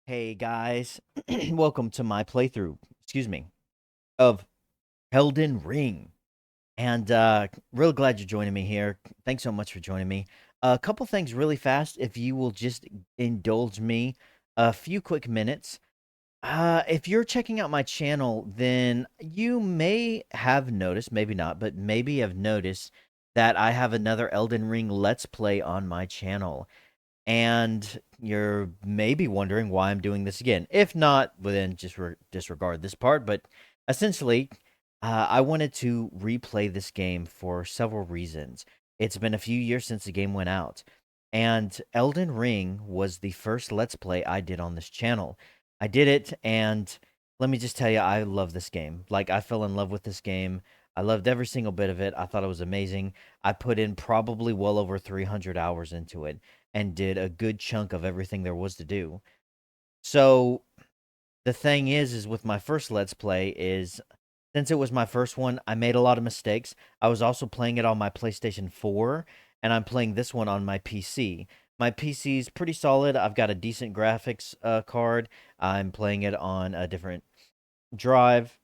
Hey guys, welcome to my playthrough, of Elden Ring. And real glad you're joining me here. Thanks so much for joining me. A couple things really fast, if you will just indulge me a few quick minutes. If you're checking out my channel, then you may have noticed, maybe not, but maybe have noticed that I have another Elden Ring Let's Play on my channel. And you're maybe wondering why I'm doing this again. If not, well, then just disregard this part. But essentially, I wanted to replay this game for several reasons. It's been a few years since the game went out, and Elden Ring was the first Let's Play I did on this channel. I did it, and let me just tell you, I love this game. Like, I fell in love with this game. I loved every single bit of it. I thought it was amazing. I put in probably well over 300 hours into it and did a good chunk of everything there was to do. So the thing is with my first Let's Play is since it was my first one, I made a lot of mistakes. I was also playing it on my PlayStation 4, and I'm playing this one on my PC. My PC is pretty solid. I've got a decent graphics card. I'm playing it on a different drive,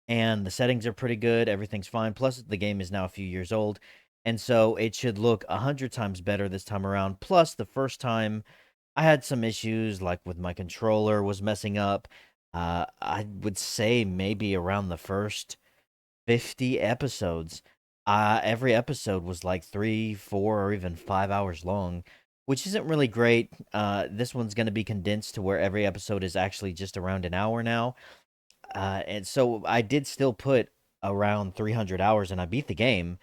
and the settings are pretty good. Everything's fine. Plus, the game is now a few years old, and so it should look 100 times better this time around. Plus, the first time I had some issues, like with my controller was messing up. I would say maybe around the first 50 episodes. Every episode was like 3, 4, or even 5 hours long, which isn't really great. This one's going to be condensed to where every episode is actually just around an hour now. And so I did still put around 300 hours and I beat the game.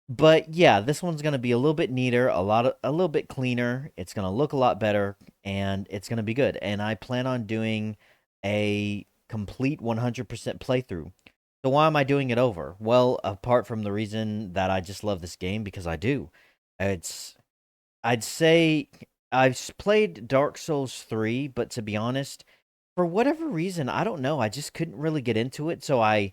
But yeah, this one's gonna be a little bit neater, a little bit cleaner. It's gonna look a lot better, and it's gonna be good. And I plan on doing a complete 100% playthrough. So why am I doing it over? Well, apart from the reason that I just love this game because I do. It's I'd say played Dark Souls 3, but to be honest, for whatever reason, I don't know, I just couldn't really get into it, so I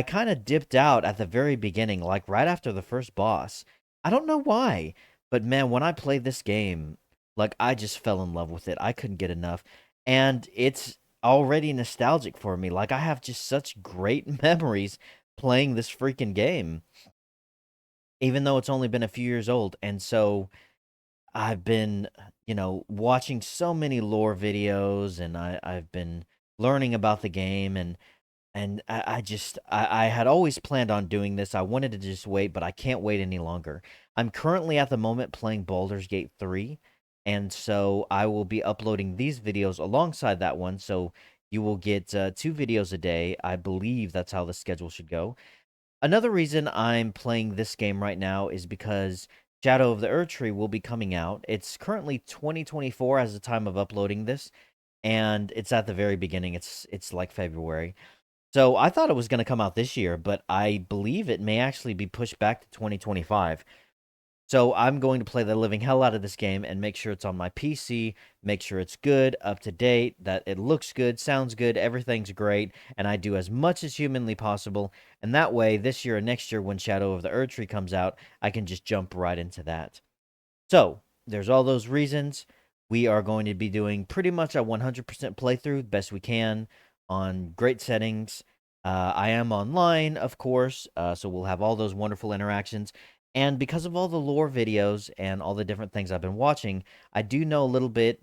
kind of dipped out at the very beginning, like right after the first boss. I don't know why, but man, when I played this game, like I just fell in love with it. I couldn't get enough, and it's already nostalgic for me. Like I have just such great memories playing this freaking game, even though it's only been a few years old. And so I've been, watching so many lore videos, and I've been learning about the game, and I had always planned on doing this. I wanted to just wait, but I can't wait any longer. I'm currently at the moment playing Baldur's Gate 3, and so I will be uploading these videos alongside that one. So you will get 2 videos a day. I believe that's how the schedule should go. Another reason I'm playing this game right now is because Shadow of the Erdtree will be coming out. It's currently 2024 as the time of uploading this, and it's at the very beginning. It's like February. So I thought it was going to come out this year, but I believe it may actually be pushed back to 2025. So I'm going to play the living hell out of this game and make sure it's on my PC, make sure it's good, up to date, that it looks good, sounds good, everything's great, and I do as much as humanly possible. And that way, this year and next year, when Shadow of the Erdtree comes out, I can just jump right into that. So there's all those reasons. We are going to be doing pretty much a 100% playthrough, best we can, on great settings. I am online, of course, so we'll have all those wonderful interactions. And because of all the lore videos and all the different things I've been watching, I do know a little bit,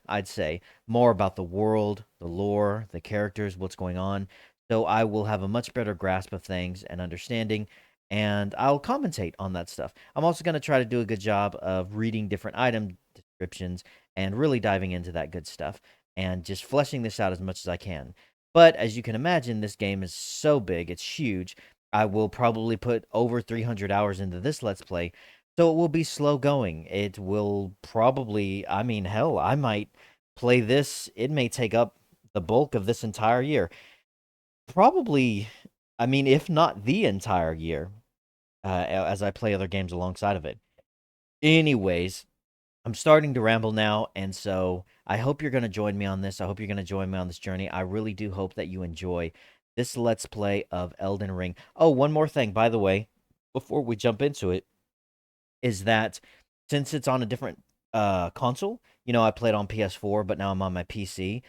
I'd say, more about the world, the lore, the characters, what's going on. So I will have a much better grasp of things and understanding, and I'll commentate on that stuff. I'm also going to try to do a good job of reading different item descriptions and really diving into that good stuff and just fleshing this out as much as I can. But as you can imagine, this game is so big, it's huge. I will probably put over 300 hours into this Let's Play, so it will be slow going. It will probably, I mean, hell, I might play this, it may take up the bulk of this entire year. Probably, I mean, if not the entire year, as I play other games alongside of it. Anyways, I'm starting to ramble now, and so I hope you're going to join me on this. I hope you're going to join me on this journey. I really do hope that you enjoy this Let's Play of Elden Ring. Oh, one more thing, by the way, before we jump into it, is that since it's on a different console. You know, I played on PS4, but now I'm on my PC.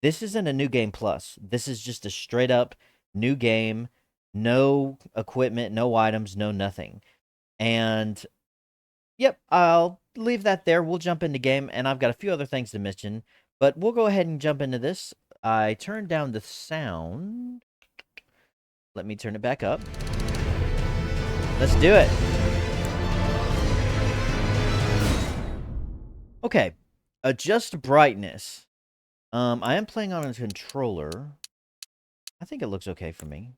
This isn't a new game plus. This is just a straight up new game, no equipment, no items, no nothing. And yep, I'll leave that there. We'll jump into game, and I've got a few other things to mention, but we'll go ahead and jump into this. I turned down the sound. Let me turn it back up. Let's do it. Okay, adjust brightness. I am playing on a controller. I think it looks okay for me.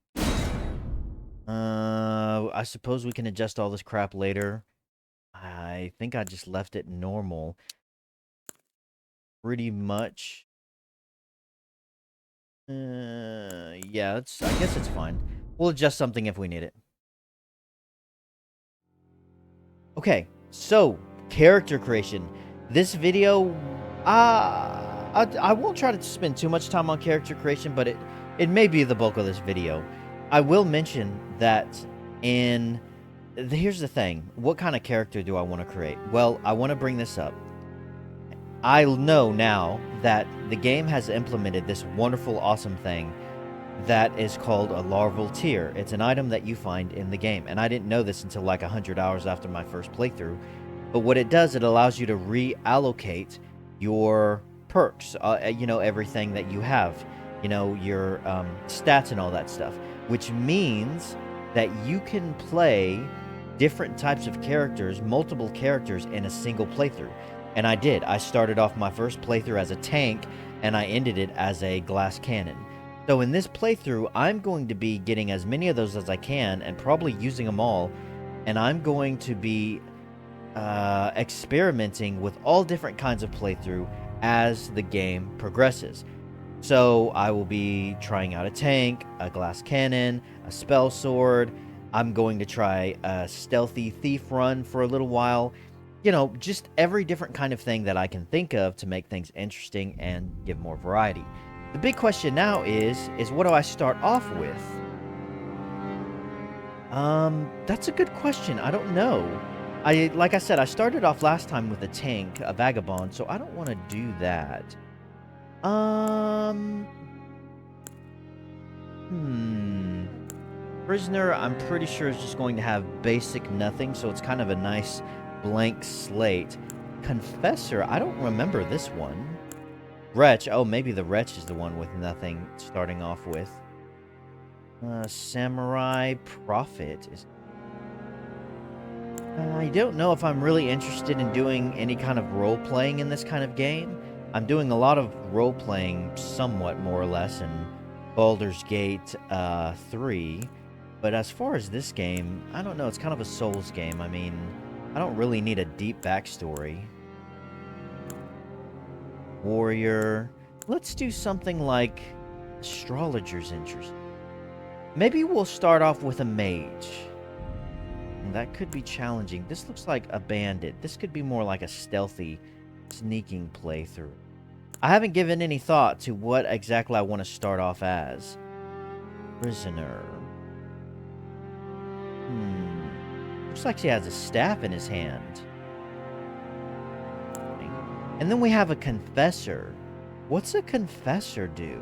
I suppose we can adjust all this crap later. I think I just left it normal. Pretty much. Yeah, I guess it's fine. We'll adjust something if we need it. Okay, so character creation. This video, I won't try to spend too much time on character creation, but it may be the bulk of this video. I will mention that here's the thing. What kind of character do I want to create? Well, I want to bring this up. I know now that the game has implemented this wonderful, awesome thing that is called a larval tear. It's an item that you find in the game, and I didn't know this until like 100 hours after my first playthrough. But what it does, it allows you to reallocate your perks, you know, everything that you have, you know, your stats and all that stuff, which means that you can play different types of characters, multiple characters in a single playthrough. And I did. I started off my first playthrough as a tank, and I ended it as a glass cannon. So in this playthrough, I'm going to be getting as many of those as I can, and probably using them all, and I'm going to be experimenting with all different kinds of playthrough as the game progresses. So I will be trying out a tank, a glass cannon, a spell sword. I'm going to try a stealthy thief run for a little while. You know, just every different kind of thing that I can think of to make things interesting and give more variety. The big question now is what do I start off with? That's a good question. I don't know. Like I said, I started off last time with a tank, a vagabond, so I don't want to do that. Prisoner, I'm pretty sure is just going to have basic nothing, so it's kind of a nice blank slate. Confessor, I don't remember this one. Wretch, oh, maybe the Wretch is the one with nothing starting off with. Samurai Prophet is... I don't know if I'm really interested in doing any kind of role-playing in this kind of game. I'm doing a lot of role-playing, somewhat, more or less, in Baldur's Gate 3. But as far as this game, I don't know, it's kind of a Souls game. I mean, I don't really need a deep backstory. Warrior. Let's do something like Astrologer's Interest. Maybe we'll start off with a mage. That could be challenging. This looks like a bandit. This could be more like a stealthy, sneaking playthrough. I haven't given any thought to what exactly I want to start off as. Prisoner. Looks like he has a staff in his hand. And then we have a confessor. What's a confessor do?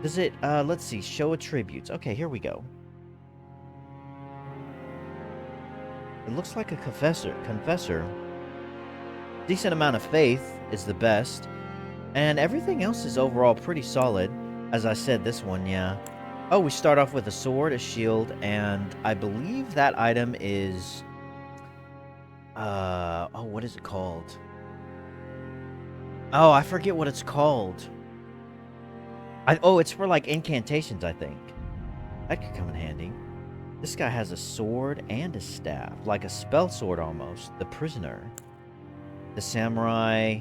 Does it, let's see, show attributes. Okay, here we go. It looks like a confessor. Decent amount of faith is the best. And everything else is overall pretty solid. As I said, this one, yeah. Oh, we start off with a sword, a shield, and I believe that item is... oh, what is it called? Oh, I forget what it's called. Oh, it's for, like, incantations, I think. That could come in handy. This guy has a sword and a staff, like a spell sword almost. The prisoner. The samurai,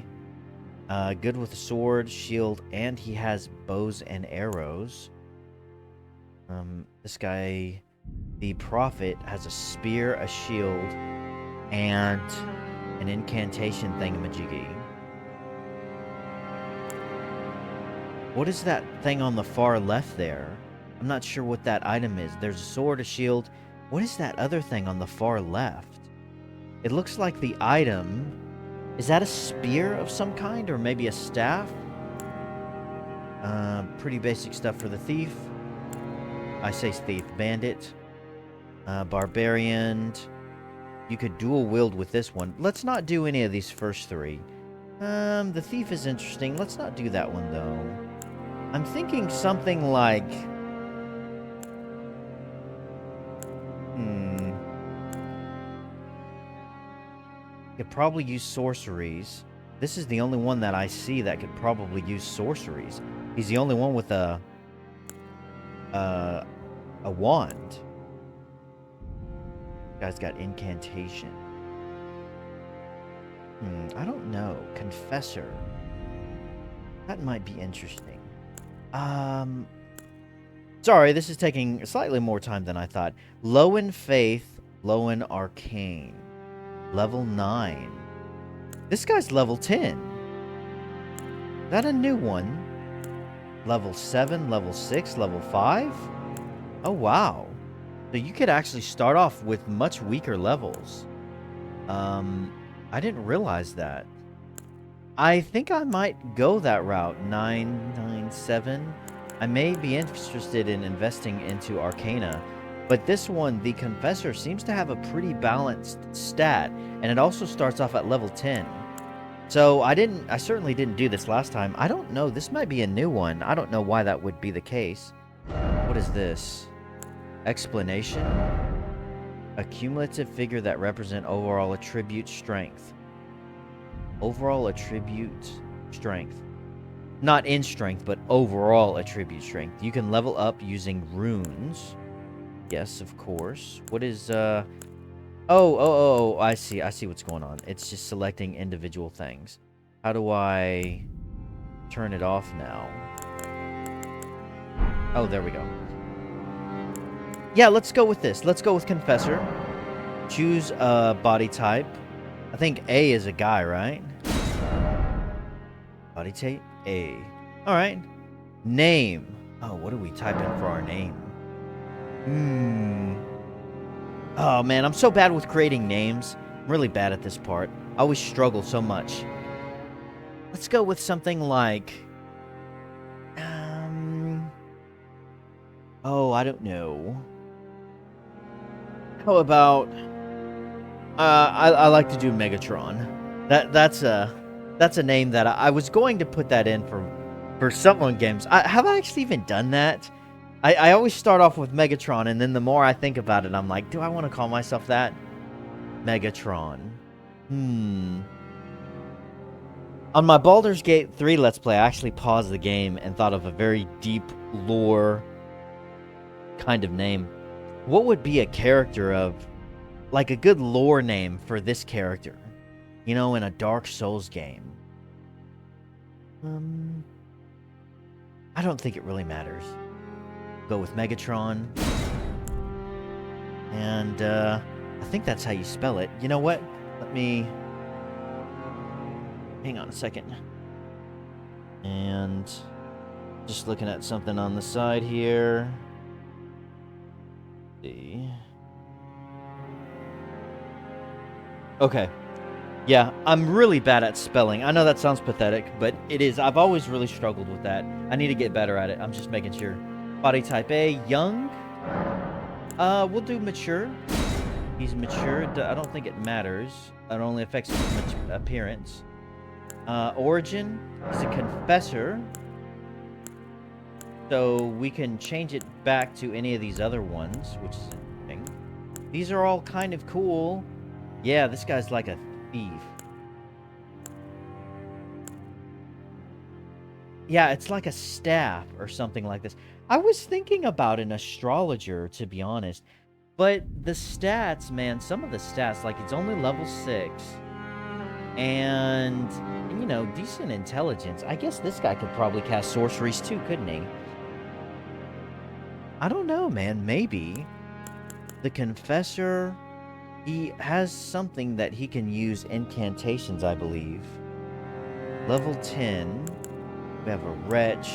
good with a sword, shield, and he has bows and arrows. This guy, the prophet, has a spear, a shield, and an incantation thingamajiggy. What is that thing on the far left there? I'm not sure what that item is. There's a sword, a shield. What is that other thing on the far left? It looks like the item... Is that a spear of some kind, or maybe a staff? Pretty basic stuff for the thief. I say thief. Bandit. Barbarian. You could dual wield with this one. Let's not do any of these first three. The thief is interesting. Let's not do that one, though. I'm thinking something like... Could probably use sorceries. This is the only one that I see that could probably use sorceries. He's the only one with a wand. Guy's got incantation. I don't know. Confessor. That might be interesting. Sorry, this is taking slightly more time than I thought. Low in faith, low in arcane. Level 9. This guy's level 10. Is that a new one? Level 7, level 6, level 5? Oh, wow. So you could actually start off with much weaker levels. I didn't realize that. I think I might go that route. 997. I may be interested in investing into Arcana. But this one, the Confessor, seems to have a pretty balanced stat, and it also starts off at level 10. So I certainly didn't do this last time. I don't know, this might be a new one. I don't know why that would be the case. What is this? Explanation? A cumulative figure that represent overall attribute strength. Overall attribute strength. Not in strength, but overall attribute strength. You can level up using runes. Yes, of course. What is, Oh, I see what's going on. It's just selecting individual things. How do I turn it off now? Oh, there we go. Yeah, let's go with this. Let's go with Confessor. Choose a body type. I think A is a guy, right? Body type A. Alright. Name. Oh, what do we type in for our name? Oh, man, I'm so bad with creating names. I'm really bad at this part. I always struggle so much. Let's go with something like... Oh, I don't know. How about... I like to do Megatron. That's a name that I was going to put that in for someone games. Have I actually even done that? I always start off with Megatron, and then the more I think about it, I'm like, do I want to call myself that? Megatron. On my Baldur's Gate 3 Let's Play, I actually paused the game and thought of a very deep lore kind of name. What would be a character of, like a good lore name for this character? You know, in a Dark Souls game. I don't think it really matters. Go with Megatron. And, I think that's how you spell it. You know what? Let me... Hang on a second. And... Just looking at something on the side here. Let's see. Okay. Yeah, I'm really bad at spelling. I know that sounds pathetic, but it is. I've always really struggled with that. I need to get better at it. I'm just making sure. Body type A, young. We'll do mature. He's mature. I don't think it matters. It only affects his appearance. Origin. He's a confessor. So we can change it back to any of these other ones, which is interesting. These are all kind of cool. Yeah, this guy's like a thief. Yeah, it's like a staff or something like this. I was thinking about an astrologer, to be honest. But the stats, man, some of the stats, like it's only level 6. And, you know, decent intelligence. I guess this guy could probably cast sorceries too, couldn't he? I don't know, man. Maybe. The Confessor, he has something that he can use incantations, I believe. Level 10. We have a Wretch.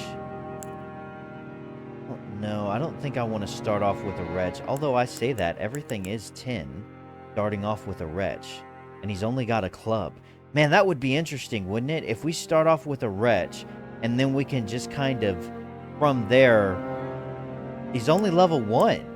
No, I don't think I want to start off with a Wretch. Although I say that, everything is 10, starting off with a Wretch. and he's only got a club. Man, that would be interesting, wouldn't it? If we start off with a wretch, and then we can just kind of, from there, he's only level 1.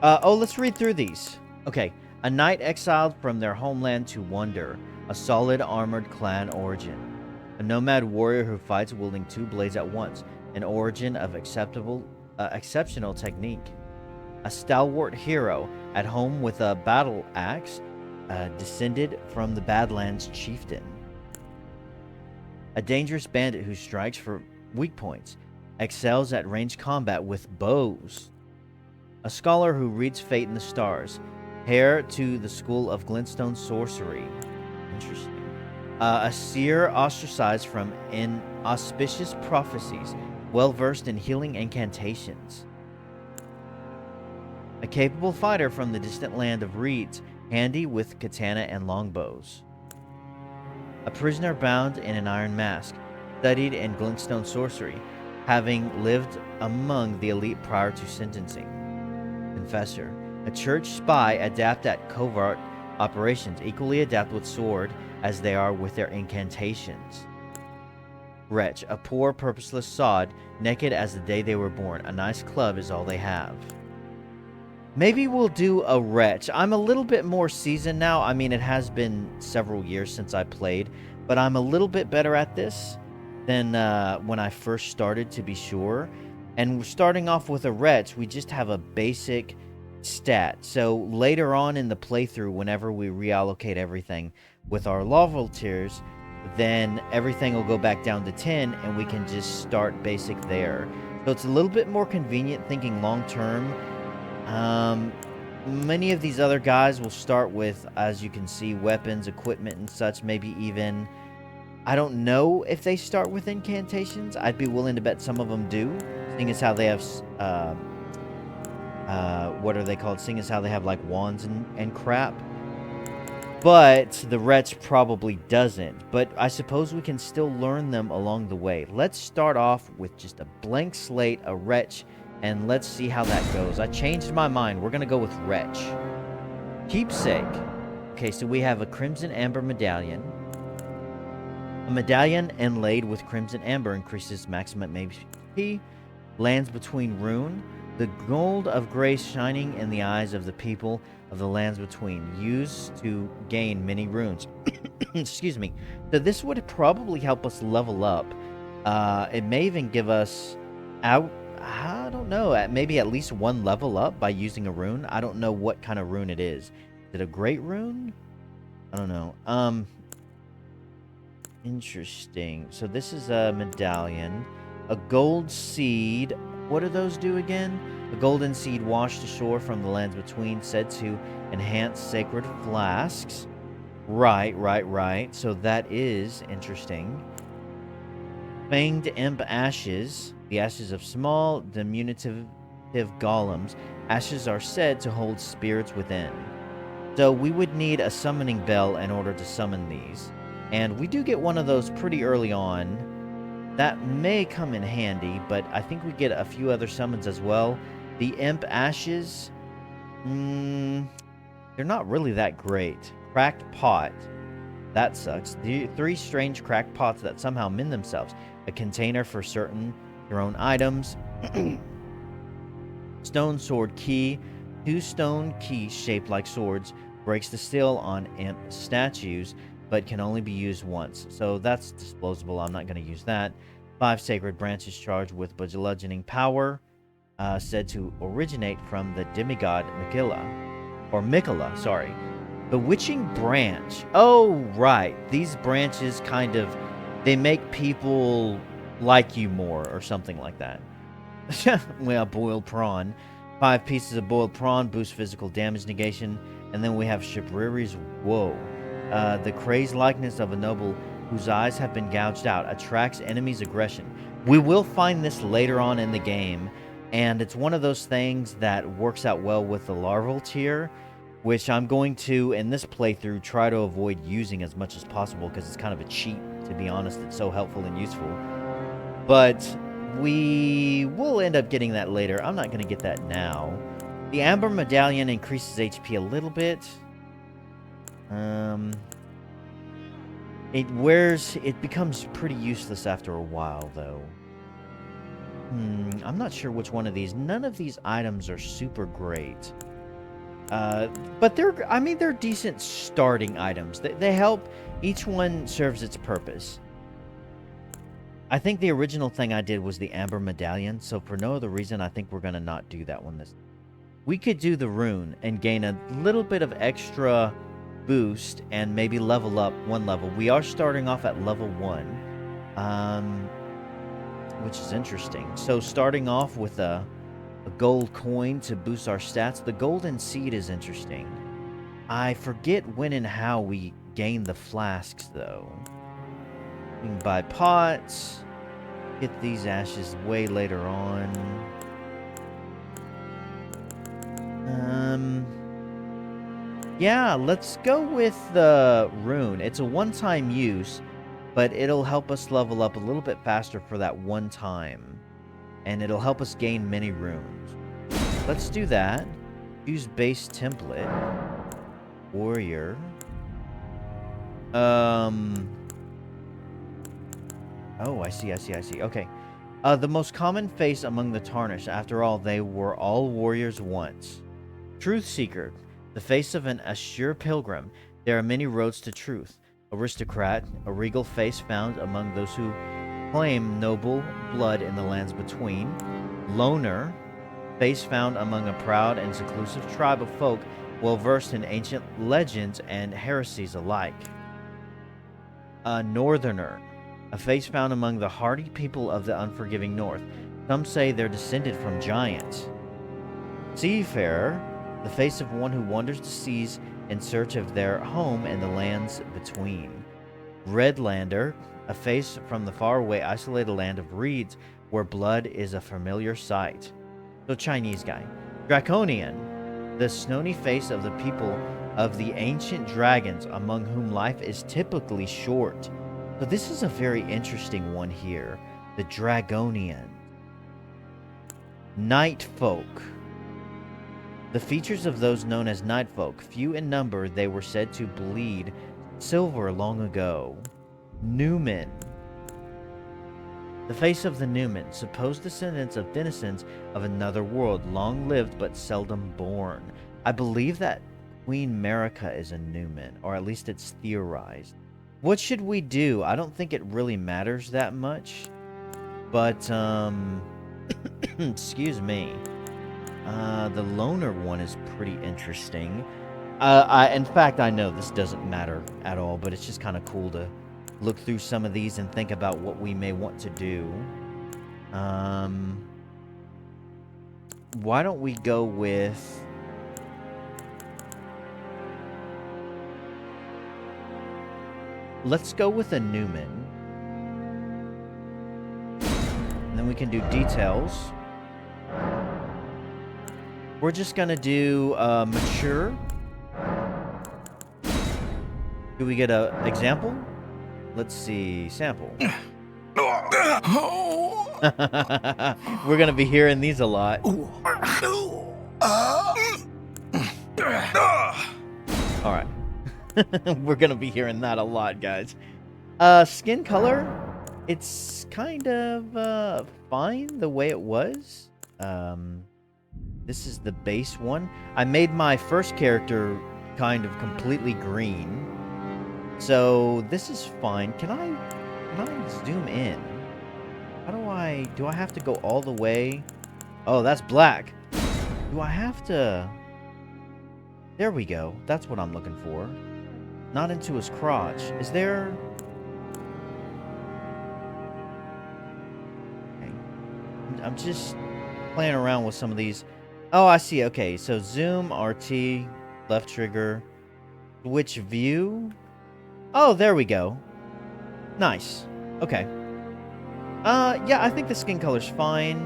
Let's read through these. Okay. A knight exiled from their homeland to wander. A solid armored clan origin. A nomad warrior who fights wielding 2 blades at once. An origin of exceptional technique. A stalwart hero at home with a battle axe, descended from the Badlands chieftain. A dangerous bandit who strikes for weak points. Excels at ranged combat with bows. A scholar who reads fate in the stars. Heir to the school of glintstone sorcery. Interesting. A seer ostracized from inauspicious prophecies. Well versed in healing incantations. A capable fighter from the distant land of reeds. Handy with katana and longbows. A prisoner bound in an iron mask. Studied in glintstone sorcery. Having lived among the elite prior to sentencing. Confessor. A church spy adept at covert operations, equally adept with sword as they are with their incantations. Wretch. A poor, purposeless sod, naked as the day they were born. A nice club is all they have. Maybe we'll do a wretch. I'm a little bit more seasoned now. I mean, it has been several years since I played, but I'm a little bit better at this than when I first started, to be sure. And starting off with a wretch, we just have a basic stat. So later on in the playthrough, whenever we reallocate everything with our level tiers, then everything will go back down to 10 and we can just start basic there. So it's a little bit more convenient thinking long term. Many of these other guys will start with, as you can see, weapons, equipment, and such. Maybe even, I don't know if they start with incantations. I'd be willing to bet some of them do, seeing as how they have, what are they called? Seeing as how they have like wands and crap. But the wretch probably doesn't. But I suppose we can still learn them along the way. Let's start off with just a blank slate, a wretch, and let's see how that goes. I changed my mind. We're going to go with wretch. Keepsake. Okay, so we have a crimson amber medallion. A medallion inlaid with crimson amber increases maximum HP. Lands between rune. The gold of grace shining in the eyes of the people of the lands between. Used to gain many runes. Excuse me. So this would probably help us level up. It may even give us I don't know, maybe at least 1 level up by using a rune. I don't know what kind of rune it is. Is it a great rune? I don't know. Interesting. So this is a medallion. A gold seed. What do those do again? A golden seed washed ashore from the lands between, said to enhance sacred flasks. Right. So that is interesting. Fanged imp ashes. The ashes of small, diminutive golems. Ashes are said to hold spirits within. So we would need a summoning bell in order to summon these. And we do get one of those pretty early on. That may come in handy, but I think we get a few other summons as well. The imp ashes, they're not really that great. Cracked pot, that sucks. The 3 strange cracked pots that somehow mend themselves. A container for certain your own items. Stone sword key. 2 stone keys shaped like swords. Breaks the seal on imp statues, but can only be used once. So that's disposable. I'm not going to use that. 5 sacred branches charged with bludgeoning power. Said to originate from the demigod Mikola, sorry. Bewitching branch. Oh, right. These branches kind of, they make people like you more or something like that. Well, boiled prawn. 5 pieces of boiled prawn boost physical damage negation. And then we have Shibriri's Woe. The crazed likeness of a noble whose eyes have been gouged out attracts enemies' aggression. We will find this later on in the game, and it's one of those things that works out well with the larval tier, which I'm going to, in this playthrough, try to avoid using as much as possible because it's kind of a cheat, to be honest. It's so helpful and useful. But we will end up getting that later. I'm not going to get that now. The Amber Medallion increases HP a little bit. It becomes pretty useless after a while, though. I'm not sure which one of these. None of these items are super great. But they're decent starting items. They help. Each one serves its purpose. I think the original thing I did was the Amber Medallion, so for no other reason, I think we're going to not do that one this time. We could do the rune and gain a little bit of extra boost and maybe level up one level. We are starting off at level 1, which is interesting. So starting off with a gold coin to boost our stats. The golden seed is interesting. I forget when and how we gain the flasks, though. We can buy pots. Get these ashes way later on. Yeah, let's go with the rune. It's a one-time use, but it'll help us level up a little bit faster for that one time. And it'll help us gain many runes. Let's do that. Use base template. Warrior. Oh, I see. Okay. The most common face among the Tarnished. After all, they were all warriors once. Truth Seeker. The face of an Ashur pilgrim. There are many roads to truth. Aristocrat. A regal face found among those who claim noble blood in the lands between. Loner. Face found among a proud and seclusive tribe of folk well versed in ancient legends and heresies alike. A Northerner. A face found among the hardy people of the unforgiving north. Some say they're descended from giants. Seafarer. The face of one who wanders the seas in search of their home in the lands between. Redlander. A face from the faraway isolated land of reeds where blood is a familiar sight. So Chinese guy. Draconian. The snowy face of the people of the ancient dragons among whom life is typically short. So this is a very interesting one here. The Dragonian. Night folk. The features of those known as night folk. Few in number, they were said to bleed silver long ago. Newman. The face of the Newman, supposed descendants of denizens of another world, long lived but seldom born. I believe that Queen Marika is a Newman, or at least it's theorized. What should we do? I don't think it really matters that much, but, excuse me. The loner one is pretty interesting. In fact, I know this doesn't matter at all, but it's just kind of cool to look through some of these and think about what we may want to do. Why don't we go with... Let's go with a Newman. And then we can do details. We're just going to do mature. Do we get an example? Let's see. Sample. We're going to be hearing these a lot. Alright. We're going to be hearing that a lot, guys. Skin color. It's kind of fine the way it was. This is the base one. I made my first character kind of completely green. So this is fine. Can I zoom in? How do I have to go all the way? Oh, that's black. Do I have to... There we go. That's what I'm looking for. Not into his crotch. Is there... Okay. I'm just playing around with some of these. Oh, I see. Okay, so zoom, RT, left trigger, switch view. Oh, there we go. Nice. Okay. Yeah, I think the skin color's fine.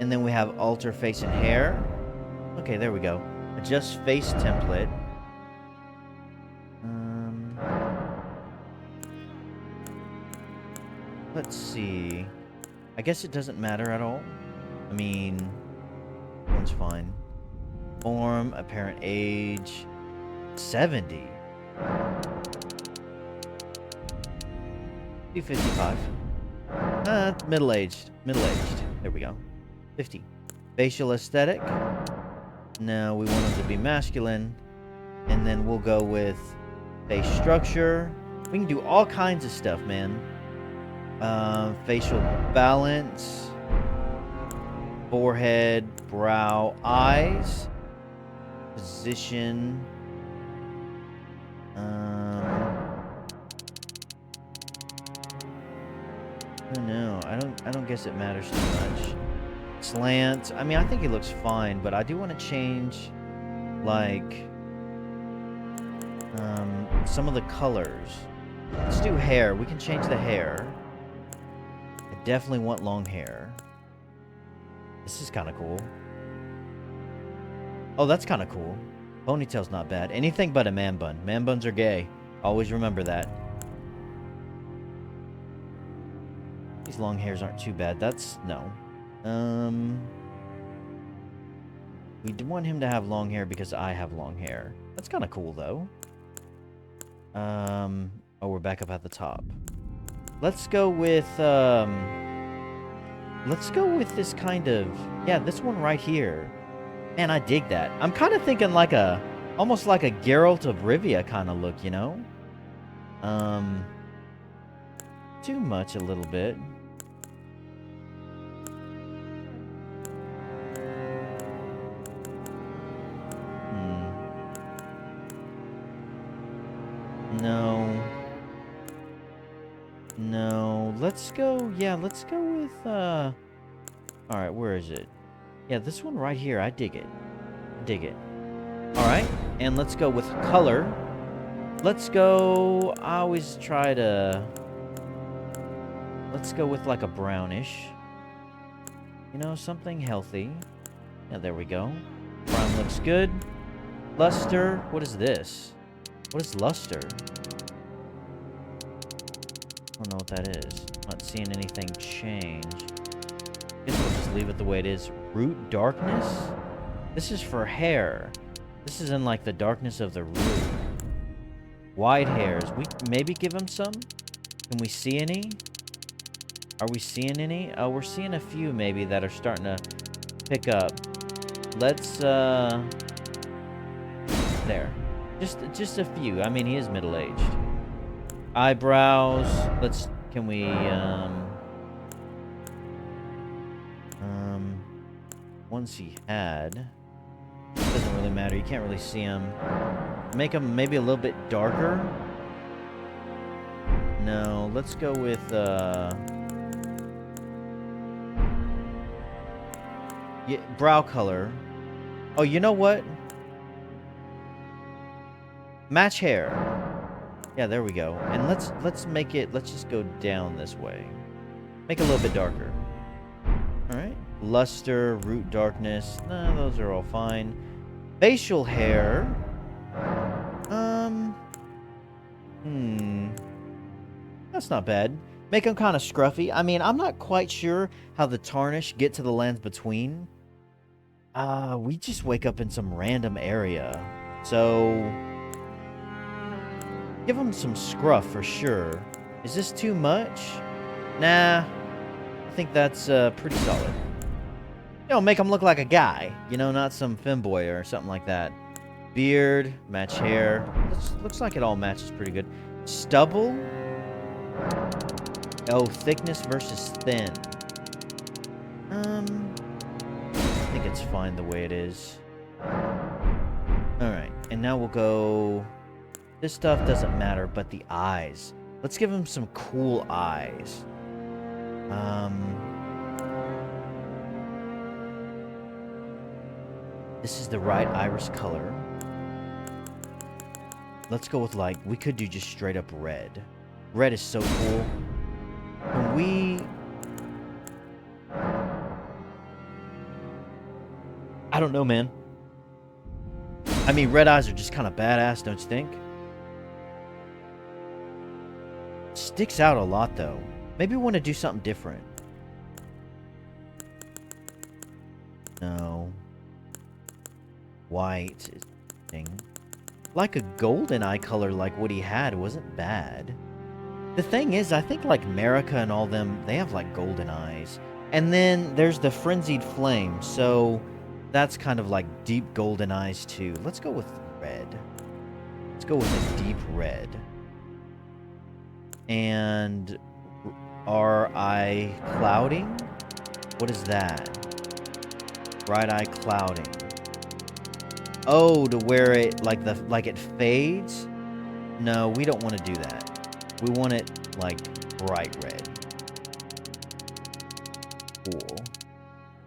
And then we have alter face and hair. Okay, there we go. Adjust face template. Let's see. I guess it doesn't matter at all. I mean, one's fine. Form, apparent age, 70. 255. Middle-aged. Middle-aged. There we go. 50. Facial aesthetic. No, we want him to be masculine. And then we'll go with face structure. We can do all kinds of stuff, man. Facial balance. Forehead, brow, eyes. Position. I don't know. I don't guess it matters too much. Slant. I mean, I think it looks fine, but I do want to change, like, some of the colors. Let's do hair. We can change the hair. I definitely want long hair. This is kind of cool. Oh, that's kind of cool. Ponytail's not bad. Anything but a man bun. Man buns are gay. Always remember that. These long hairs aren't too bad. That's... no. We want him to have long hair because I have long hair. That's kind of cool, though. Oh, we're back up at the top. Let's go with, let's go with this kind of... yeah, this one right here. Man, I dig that. I'm kind of thinking like a... almost like a Geralt of Rivia kind of look, you know? Too much a little bit. No. No. Let's go... yeah, let's go with, alright, where is it? Yeah, this one right here. I dig it. I dig it. Alright, and let's go with color. Let's go... I always try to... let's go with like a brownish. You know, something healthy. Yeah, there we go. Brown looks good. Luster. What is this? What is luster? I don't know what that is. Not seeing anything change. Guess we'll just leave it the way it is. Root darkness? This is for hair. This is in like the darkness of the root. Wide hairs. We maybe give him some? Can we see any? Are we seeing any? Oh, we're seeing a few maybe that are starting to pick up. Let's, there. Just a few. I mean, he is middle-aged. Eyebrows. Let's... can we, once he had... doesn't really matter. You can't really see him. Make him maybe a little bit darker. No, let's go with, yeah, brow color. Oh, you know what? Match hair. Yeah, there we go. And let's make it... let's just go down this way. Make it a little bit darker. Alright. Luster, root darkness. Nah, those are all fine. Facial hair. That's not bad. Make them kind of scruffy. I mean, I'm not quite sure how the tarnish get to the lands between. We just wake up in some random area. So... give him some scruff for sure. Is this too much? Nah. I think that's pretty solid. You know, make him look like a guy. You know, not some femboy or something like that. Beard, match hair. Looks like it all matches pretty good. Stubble. Oh, thickness versus thin. I think it's fine the way it is. Alright, and now we'll go... this stuff doesn't matter, but the eyes. Let's give him some cool eyes. This is the right iris color. Let's go with, like, we could do just straight up red. Red is so cool. Can we... I don't know, man. I mean, red eyes are just kind of badass, don't you think? Sticks out a lot, though. Maybe we want to do something different. No. white is interesting. Like a golden eye color like what he had wasn't bad. The thing is, I think like America and all them, they have like golden eyes. And then there's the frenzied flame, so that's kind of like deep golden eyes too. Let's go with red. Let's go with a deep red. And our eye clouding? What is that? Right eye clouding. Oh, to where it like it fades? No, we don't want to do that. We want it like bright red. Cool.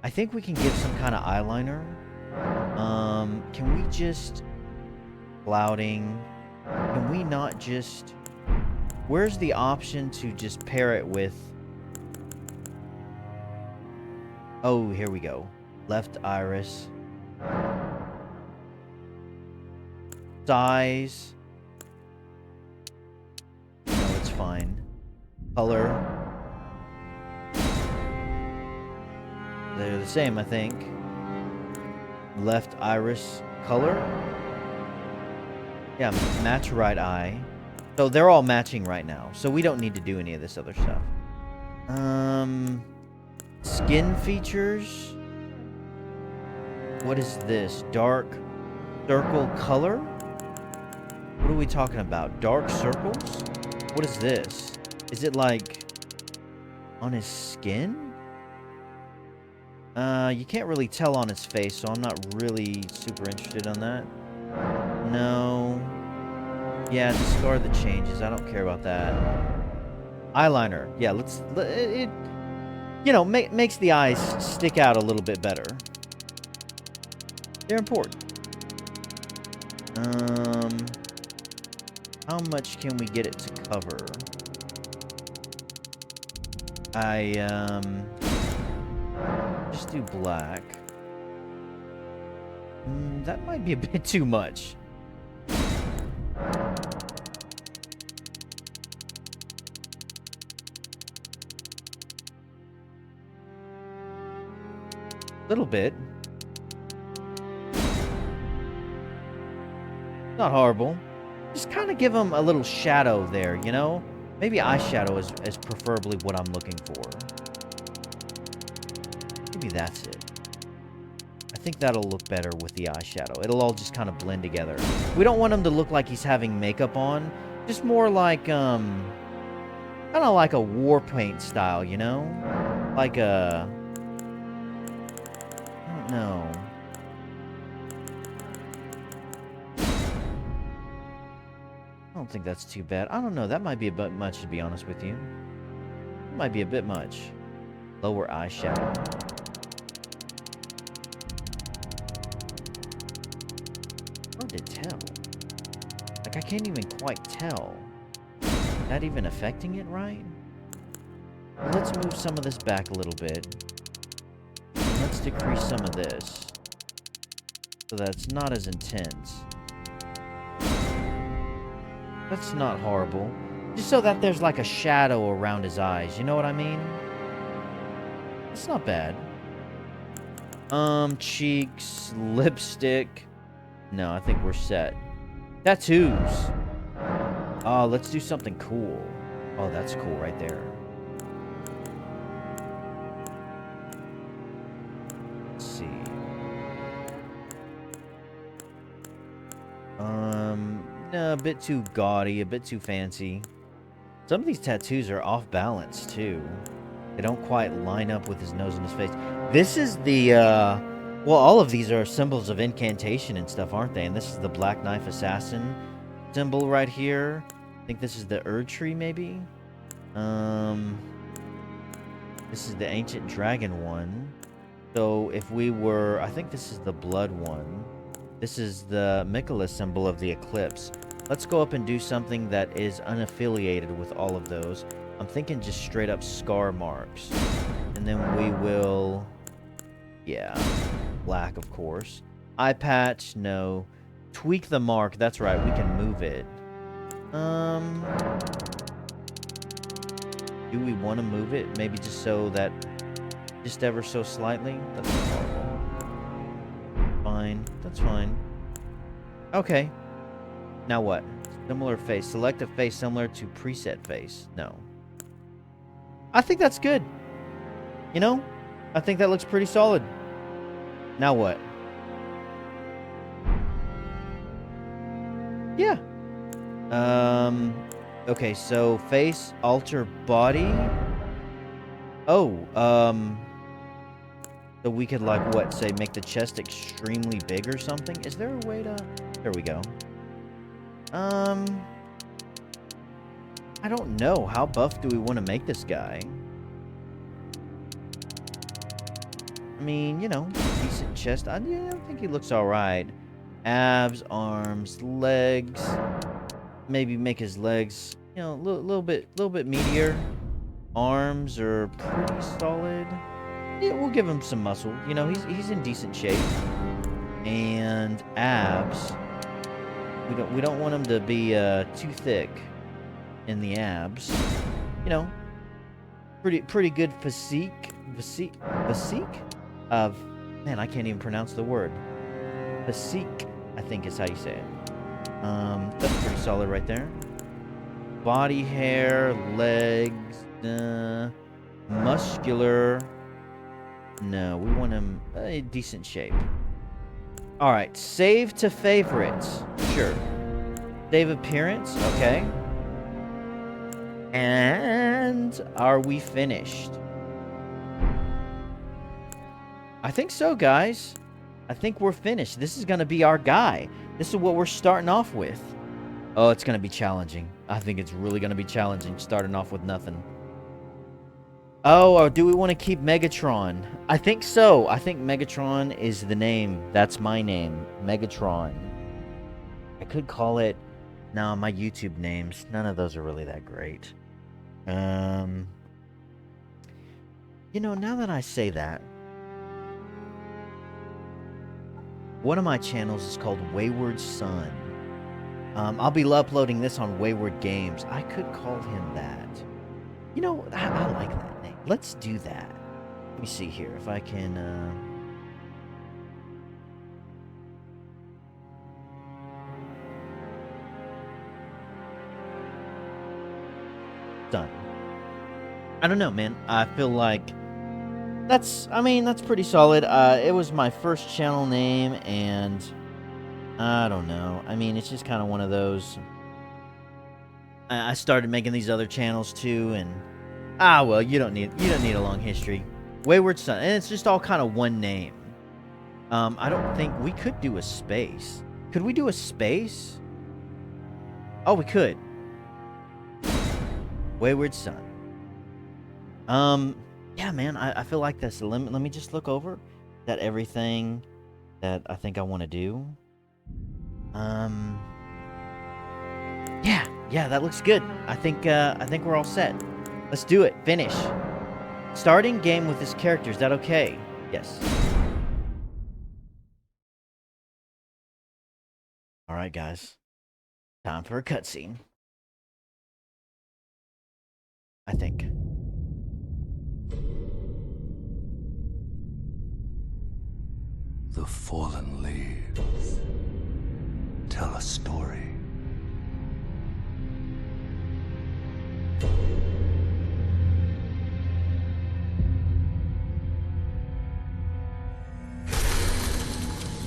I think we can give some kind of eyeliner. Can we just clouding? Can we not just? Where's the option to just pair it with? Oh, here we go. Left iris. Size. No, it's fine. Color. They're the same, I think. Left iris color. Yeah, match right eye. So they're all matching right now. So we don't need to do any of this other stuff. Skin features. What is this? Dark circle color? What are we talking about? Dark circles? What is this? Is it like on his skin? You can't really tell on his face, so I'm not really super interested on that. No. Yeah, discard the changes. I don't care about that. Eyeliner. Yeah, it you know, makes the eyes stick out a little bit better. They're important. How much can we get it to cover? Just do black. That might be a bit too much. Little bit. Not horrible. Just kind of give him a little shadow there, you know? Maybe eyeshadow is preferably what I'm looking for. Maybe that's it. I think that'll look better with the eyeshadow. It'll all just kind of blend together. We don't want him to look like he's having makeup on. Just more like, kind of like a war paint style, you know? Like a... I don't know. I don't think that's too bad. I don't know. That might be a bit much, to be honest with you. It might be a bit much. Lower eyeshadow. Hard to tell. Like, I can't even quite tell. Not even affecting it right? Well, let's move some of this back a little bit. Let's decrease some of this. So that it's not as intense. That's not horrible. Just so that there's like a shadow around his eyes. You know what I mean? It's not bad. Cheeks, lipstick. No, I think we're set. Tattoos. Oh, let's do something cool. Oh, that's cool right there. Let's see. A bit too gaudy, a bit too fancy. Some of these tattoos are off balance, too. They don't quite line up with his nose and his face. This is the, well, all of these are symbols of incantation and stuff, aren't they? And this is the Black Knife Assassin symbol right here. I think this is the Erd Tree, maybe? This is the Ancient Dragon one. So, if we were... I think this is the Blood one. This is the Mikola symbol of the Eclipse. Let's go up and do something that is unaffiliated with all of those. I'm thinking just straight up scar marks. And then we will... Yeah. Black, of course. Eye patch, no. Tweak the mark. That's right, we can move it. Do we want to move it? Maybe just so that... Just ever so slightly? That's not horrible. Fine. That's fine. Okay. Now what? Similar face. Select a face similar to preset face. No. I think that's good. You know? I think that looks pretty solid. Now what? Yeah. Okay, so face, alter body. Oh, so we could, like, what, say, make the chest extremely big or something? Is there a way to... There we go. I don't know. How buff do we want to make this guy? I mean, you know, decent chest. I think he looks alright. Abs, arms, legs. Maybe make his legs, you know, a little bit meatier. Arms are pretty solid. Yeah, we'll give him some muscle. You know, he's in decent shape. And abs. We don't want him to be too thick in the abs. You know, pretty good physique. Physique? Man, I can't even pronounce the word. Physique, I think is how you say it. That's pretty solid right there. Body hair, legs, muscular. No, we want him in decent shape. Alright, save to favorites. Sure. Save appearance, okay. And are we finished? I think so, guys. I think we're finished. This is going to be our guy. This is what we're starting off with. Oh, it's going to be challenging. I think it's really going to be challenging starting off with nothing. Oh, or do we want to keep Megatron? I think so. I think Megatron is the name. That's my name. Megatron. I could call it... No, my YouTube names. None of those are really that great. You know, now that I say that... One of my channels is called Wayward Son. I'll be uploading this on Wayward Games. I could call him that. You know, I like that name. Let's do that. Let me see here if I can... Done. I don't know, man. I feel like... that's pretty solid. It was my first channel name, and I don't know. I mean, it's just kind of one of those. I started making these other channels too, and well, you don't need a long history. Wayward Son, and it's just all kind of one name. I don't think we could do a space. Could we do a space? Oh, we could. Wayward Son. Yeah, man, I feel like this. Let me just look over that everything that I think I want to do. Yeah, that looks good. I think we're all set. Let's do it. Finish. Starting game with this character. Is that okay? Yes. All right, guys. Time for a cutscene. I think. The fallen leaves tell a story.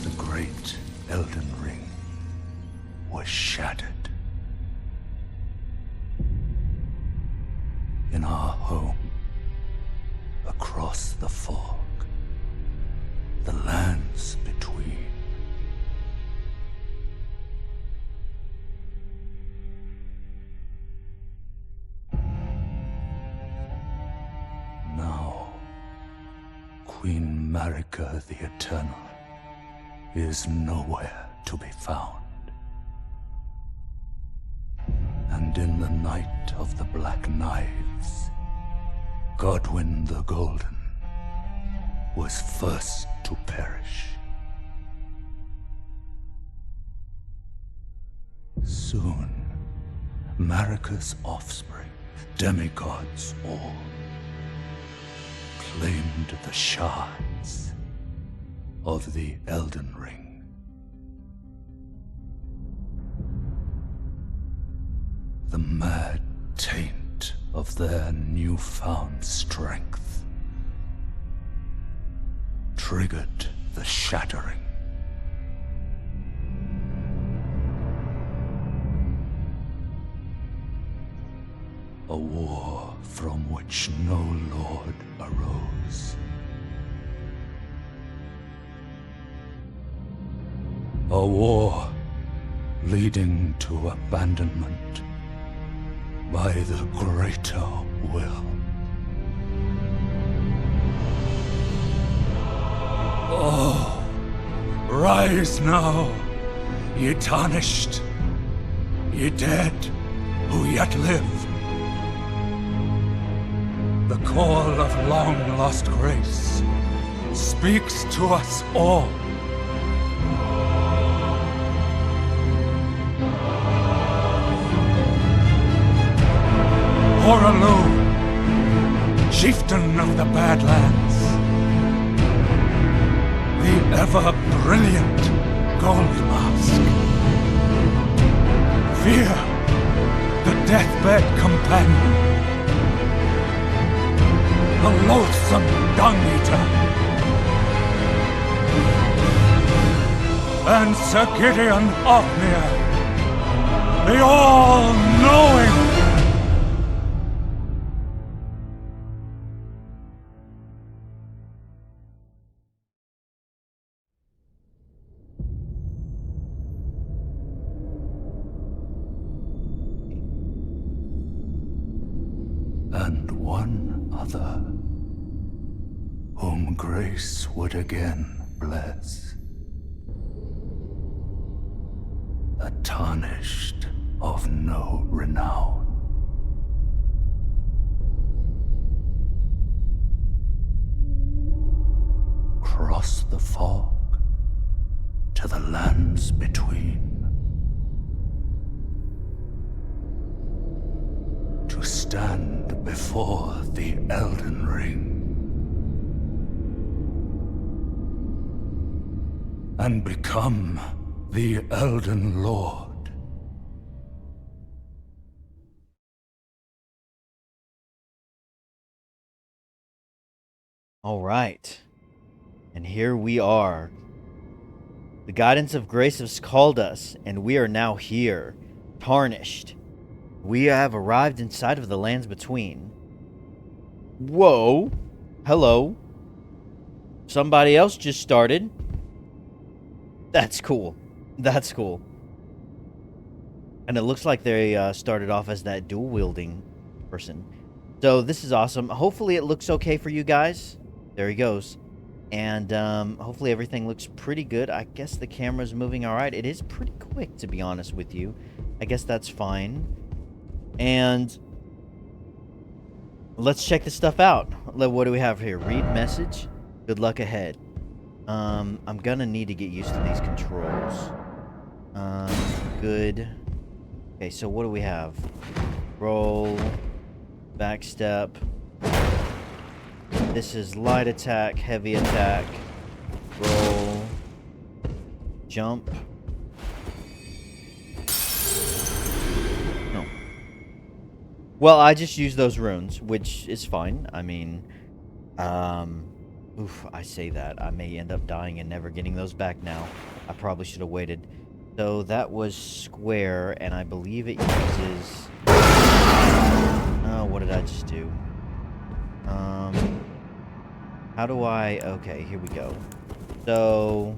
The great Elden Ring was shattered. In our home, across the fog. The lands between. Now, Queen Marika the Eternal is nowhere to be found. And in the night of the Black Knives, Godwyn the Golden was first to perish. Soon, Marika's offspring, demigods all, claimed the shards of the Elden Ring. The mad taint of their newfound strength triggered the shattering. A war from which no lord arose. A war leading to abandonment by the greater will. Oh, rise now, ye tarnished, ye dead who yet live. The call of long-lost grace speaks to us all. Horalu, chieftain of the Badlands, the ever-brilliant Gold Mask. Fear, the deathbed companion, the loathsome Dung-Eater, and Sir Gideon Ofnir, the all-knowing. And one other, whom grace would again bless. A tarnished of no renown. Cross the fog to the lands between. To stand before the Elden Ring and become the Elden Lord. All right. And here we are. The guidance of grace has called us, and we are now here, tarnished. We have arrived inside of the lands between. Whoa. Hello. Somebody else just started. That's cool. That's cool. And it looks like they started off as that dual-wielding person. So this is awesome. Hopefully it looks okay for you guys. There he goes. And hopefully everything looks pretty good. I guess the camera's moving all right. It is pretty quick, to be honest with you. I guess that's fine. And let's check this stuff out. What do we have here? Read message. Good luck ahead. I'm gonna need to get used to these controls. Good. Okay, so what do we have? Roll. Backstep. This is light attack, heavy attack. Roll. Jump. No. Well, I just used those runes, which is fine. I mean, oof, I say that. I may end up dying and never getting those back now. I probably should have waited. So that was square, and I believe it uses... Oh, what did I just do? How do I... Okay, here we go. So...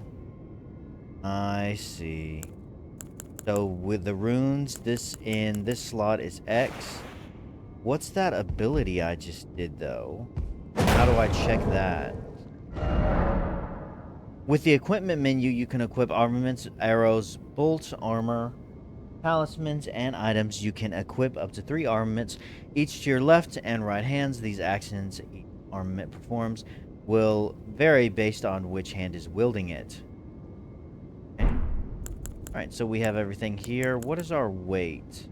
I see. So with the runes, this in this slot is X. What's that ability I just did, though? How do I check that? With the equipment menu, you can equip armaments, arrows, bolts, armor, talismans, and items. You can equip up to 3 armaments, each to your left and right hands. These actions each armament performs will vary based on which hand is wielding it. Okay. Alright, so we have everything here. What is our weight?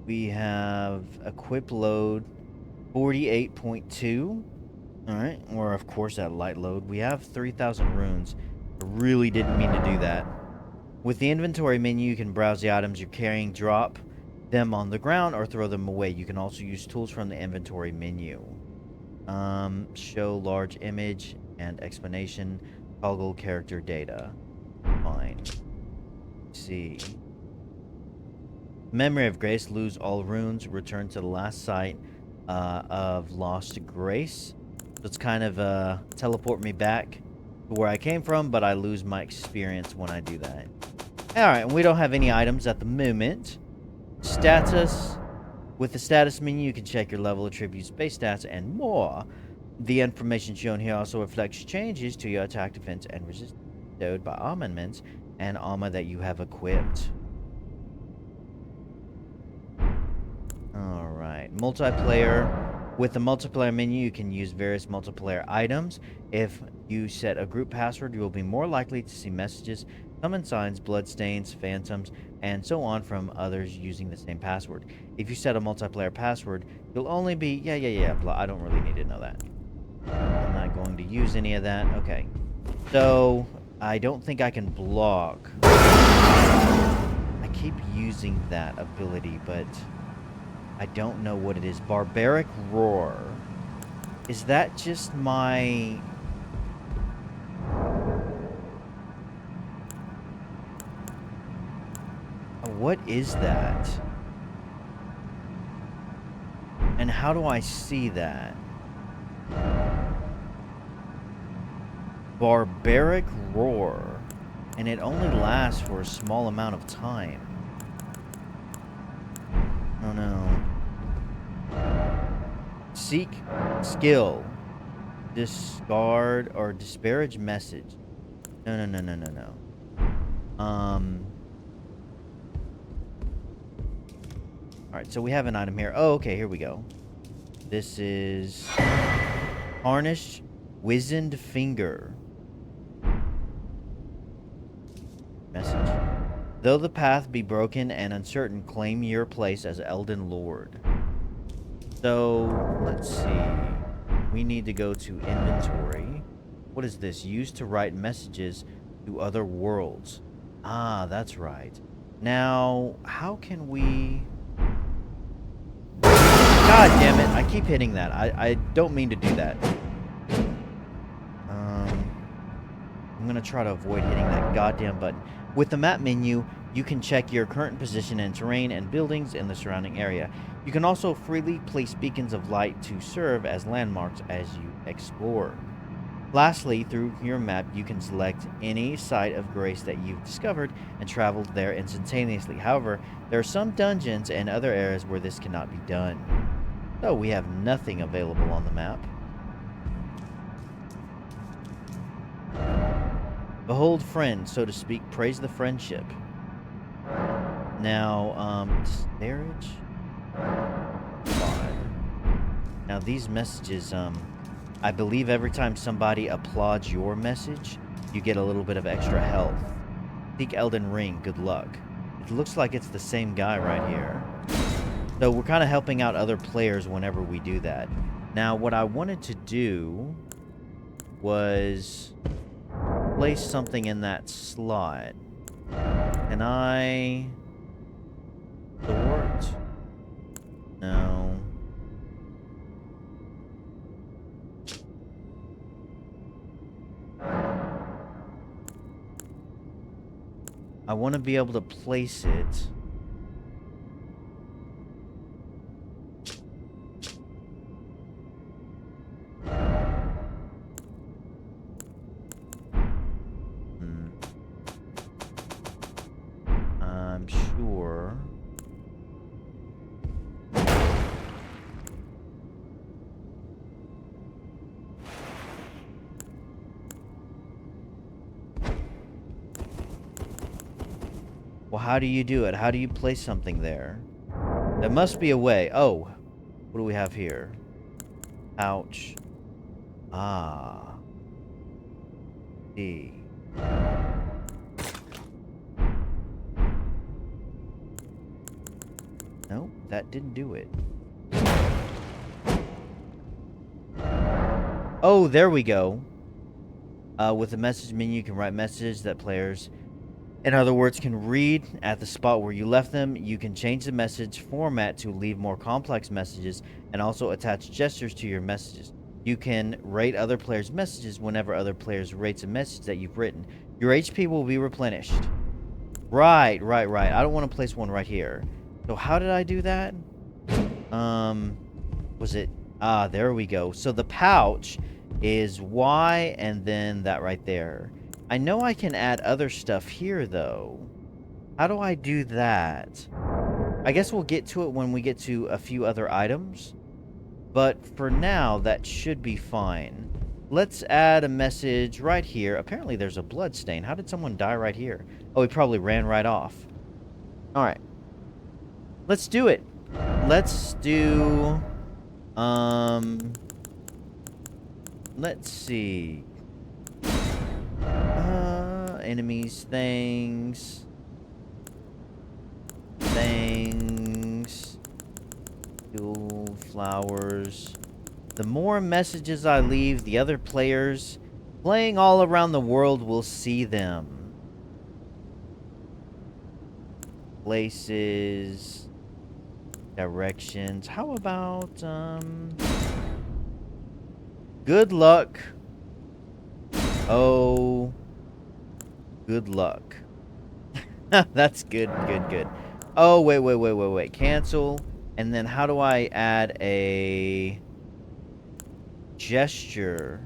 We have equip load 48.2. Alright, or of course at light load. We have 3,000 runes. I really didn't mean to do that. With the inventory menu, you can browse the items you're carrying, drop them on the ground, or throw them away. You can also use tools from the inventory menu. Show large image and explanation. Toggle character data. Fine. Let's see. Memory of Grace. Lose all runes. Return to the last site of Lost Grace. So it's kind of teleport me back to where I came from, but I lose my experience when I do that. Alright, and we don't have any items at the moment. Status. With the status menu, you can check your level, attributes, base stats, and more. The information shown here also reflects changes to your attack, defense, and resistance bestowed by armaments and armor that you have equipped. Alright, multiplayer. With the multiplayer menu, you can use various multiplayer items. If you set a group password, you will be more likely to see messages, summon signs, bloodstains, phantoms, and so on from others using the same password. If you set a multiplayer password, you'll only be... blah. I don't really need to know that. I'm not going to use any of that. Okay. So, I don't think I can block. I keep using that ability, but I don't know what it is. Barbaric Roar. Is that just my... What is that? And how do I see that? Barbaric Roar. And it only lasts for a small amount of time. Oh no. Seek skill. Discard or disparage message. No. Alright, so we have an item here. Oh, okay, here we go. This is Harnished Wizened Finger. Message. Though the path be broken and uncertain, claim your place as Elden Lord. So, let's see. We need to go to inventory. What is this? Used to write messages to other worlds. Ah, that's right. Now, how can we... God damn it, I keep hitting that. I don't mean to do that. I'm gonna try to avoid hitting that goddamn button. With the map menu, you can check your current position and terrain and buildings in the surrounding area. You can also freely place beacons of light to serve as landmarks as you explore. Lastly, through your map, you can select any site of grace that you've discovered and travel there instantaneously. However, there are some dungeons and other areas where this cannot be done. So we have nothing available on the map. Behold friend, so to speak, praise the friendship. Now, disparage? God. Now these messages, I believe every time somebody applauds your message, you get a little bit of extra health. Seek Elden Ring, good luck. It looks like it's the same guy right here. So we're kind of helping out other players whenever we do that. Now, what I wanted to do was place something in that slot. Can I... sort? No. I want to be able to place it. I'm sure. Well, how do you do it? How do you place something there? There must be a way. Oh, what do we have here? Ouch. Ah. D. No, that didn't do it. Oh, there we go. With the message menu, you can write messages that players In other words, can read at the spot where you left them. You can change the message format to leave more complex messages and also attach gestures to your messages. You can rate other players' messages whenever other players rates a message that you've written. Your HP will be replenished. Right. I don't want to place one right here. So how did I do that? Was it... Ah, there we go. So the pouch is Y and then that right there. I know I can add other stuff here, though. How do I do that? I guess we'll get to it when we get to a few other items. But for now, that should be fine. Let's add a message right here. Apparently there's a blood stain. How did someone die right here? Oh, he probably ran right off. Alright. Let's do it. Let's do... Let's see. Enemies, things. Fuel, flowers. The more messages I leave, the other players playing all around the world will see them. Places. Directions. How about, good luck. Oh, good luck. That's good. Oh, wait. Cancel. And then how do I add a gesture?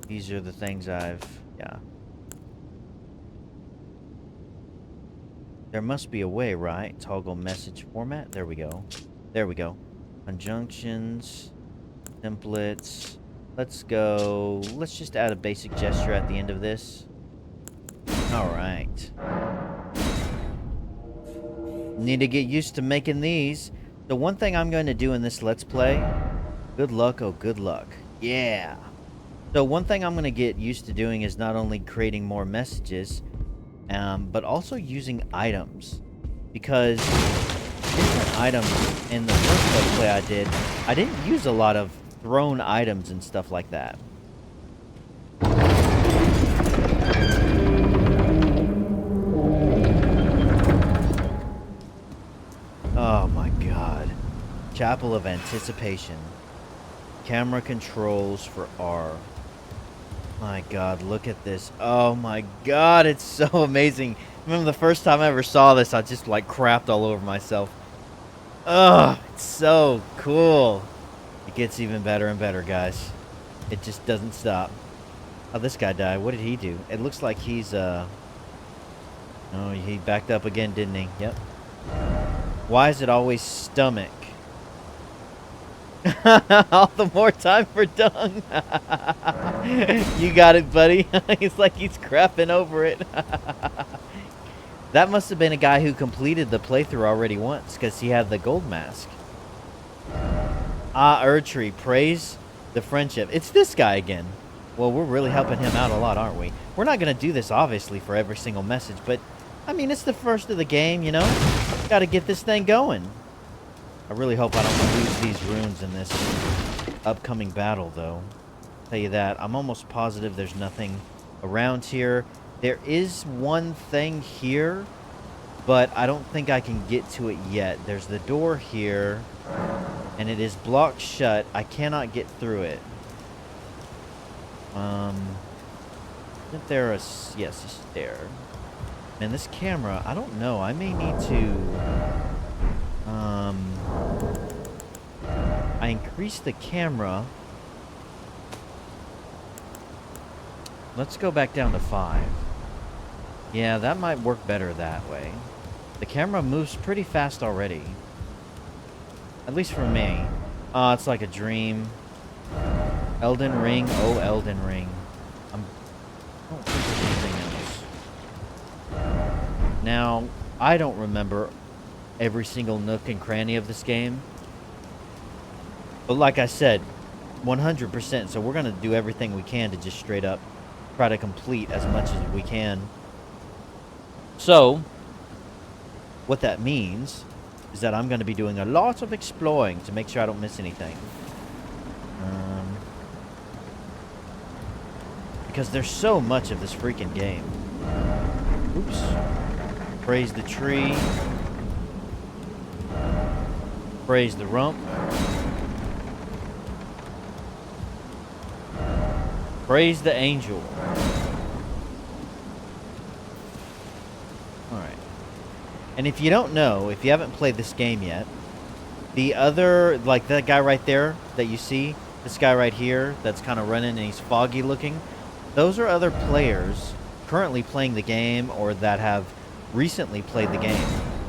These are the things yeah. There must be a way, right? Toggle message format. There we go. Conjunctions. Templates. Let's go. Let's just add a basic gesture at the end of this. Alright. Need to get used to making these. The one thing I'm going to do in this Let's Play... Good luck, oh good luck. Yeah! So one thing I'm going to get used to doing is not only creating more messages, but also using items. Because different items in the first Let's Play I didn't use a lot of thrown items and stuff like that. Oh my god. Chapel of Anticipation. Camera controls for R. My god, look at this. Oh my god, it's so amazing. I remember the first time I ever saw this, I just like crapped all over myself. Ugh, it's so cool. It gets even better and better, guys. It just doesn't stop. Oh, this guy died. What did he do? It looks like he's, Oh, he backed up again, didn't he? Yep. Why is it always stomach? All the more time for dung. You got it, buddy. It's like he's crapping over it. That must have been a guy who completed the playthrough already once, because he had the gold mask. Ah, Erdtree, praise the friendship. It's this guy again. Well, we're really helping him out a lot, aren't we? We're not going to do this, obviously, for every single message, but, I mean, it's the first of the game, you know? Got to get this thing going. I really hope I don't lose these runes in this upcoming battle, though. I'll tell you that. I'm almost positive there's nothing around here. There is one thing here, but I don't think I can get to it yet. There's the door here, and it is blocked shut. I cannot get through it. Isn't there a... Yes, a stair. Man, this camera, I don't know. I may need to... I increased the camera. Let's go back down to 5. Yeah, that might work better that way. The camera moves pretty fast already. At least for me. It's like a dream. Elden Ring. Oh, Elden Ring. I don't think there's anything else. Now, I don't remember every single nook and cranny of this game. But like I said, 100%. So we're going to do everything we can to just straight up try to complete as much as we can. So, what that means is that I'm going to be doing a lot of exploring to make sure I don't miss anything. because there's so much of this freaking game. Oops. Praise the tree. Praise the rump. Praise the angel. Alright. And if you don't know, if you haven't played this game yet, the other, like that guy right there that you see, this guy right here that's kind of running and he's foggy looking, those are other players currently playing the game or that have recently played the game.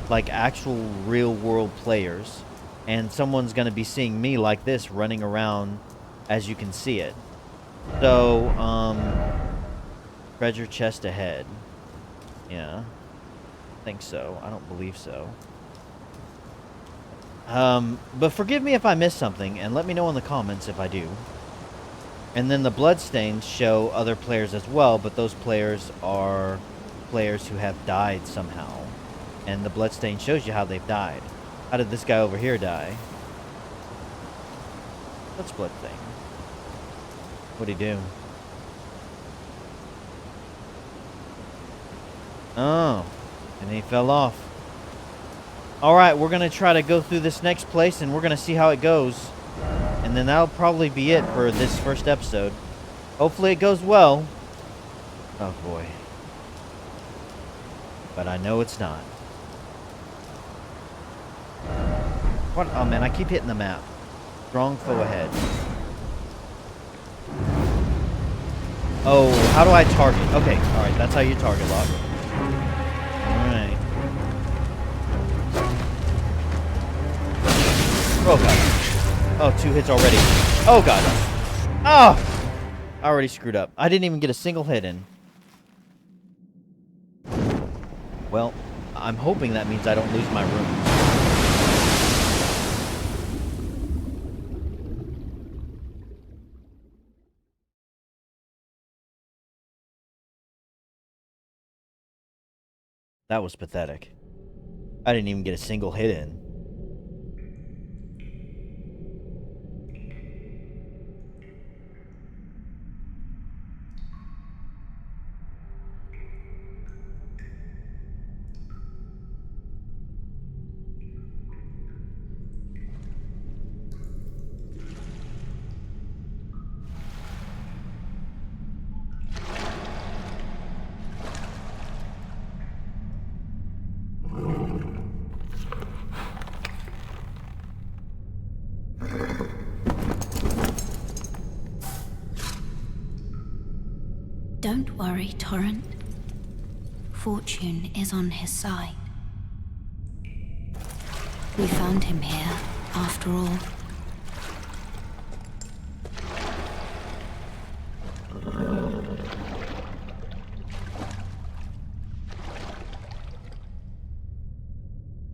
Like actual real world players. And someone's going to be seeing me like this running around as you can see it. So, treasure chest ahead. Yeah. I think so. I don't believe so. But forgive me if I missed something, and let me know in the comments if I do. And then the bloodstains show other players as well, but those players are players who have died somehow. And the bloodstain shows you how they've died. How did this guy over here die? What's bloodstain? What'd he do? Oh, and he fell off. Alright, we're going to try to go through this next place, and we're going to see how it goes. And then that'll probably be it for this first episode. Hopefully it goes well. Oh, boy. But I know it's not. What? Oh, man, I keep hitting the map. Strong foe ahead. Oh, how do I target? Okay, alright, that's how you target lock. Alright. Oh, God. Oh, 2 hits already. Oh, God. Oh! I already screwed up. I didn't even get a single hit in. Well, I'm hoping that means I don't lose my room. That was pathetic. I didn't even get a single hit in. Don't worry, Torrent. Fortune is on his side. We found him here, after all.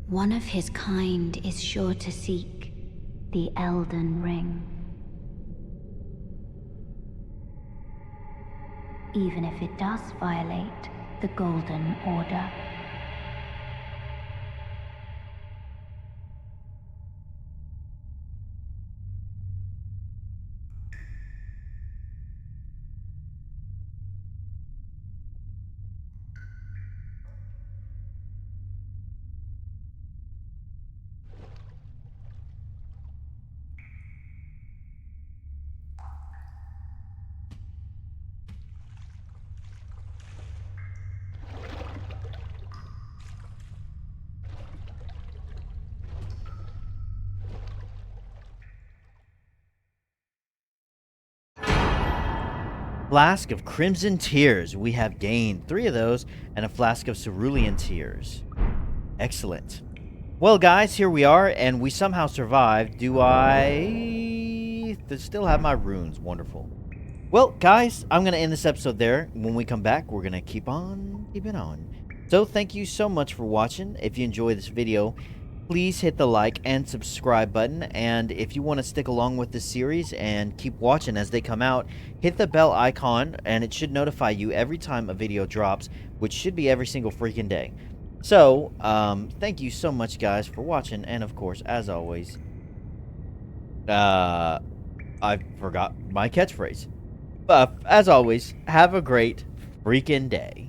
One of his kind is sure to seek the Elden Ring. Even if it does violate the Golden Order. Flask of Crimson Tears. We have gained 3 of those, and a flask of Cerulean Tears. Excellent. Well, guys, here we are, and we somehow survived. Do I still have my runes? Wonderful. Well, guys, I'm going to end this episode there. When we come back, we're going to keep on keeping on. So, thank you so much for watching. If you enjoyed this video, please hit the like and subscribe button, and if you want to stick along with this series and keep watching as they come out, hit the bell icon and it should notify you every time a video drops, which should be every single freaking day. So, thank you so much, guys, for watching, and of course, as always, I forgot my catchphrase. But as always, have a great freaking day.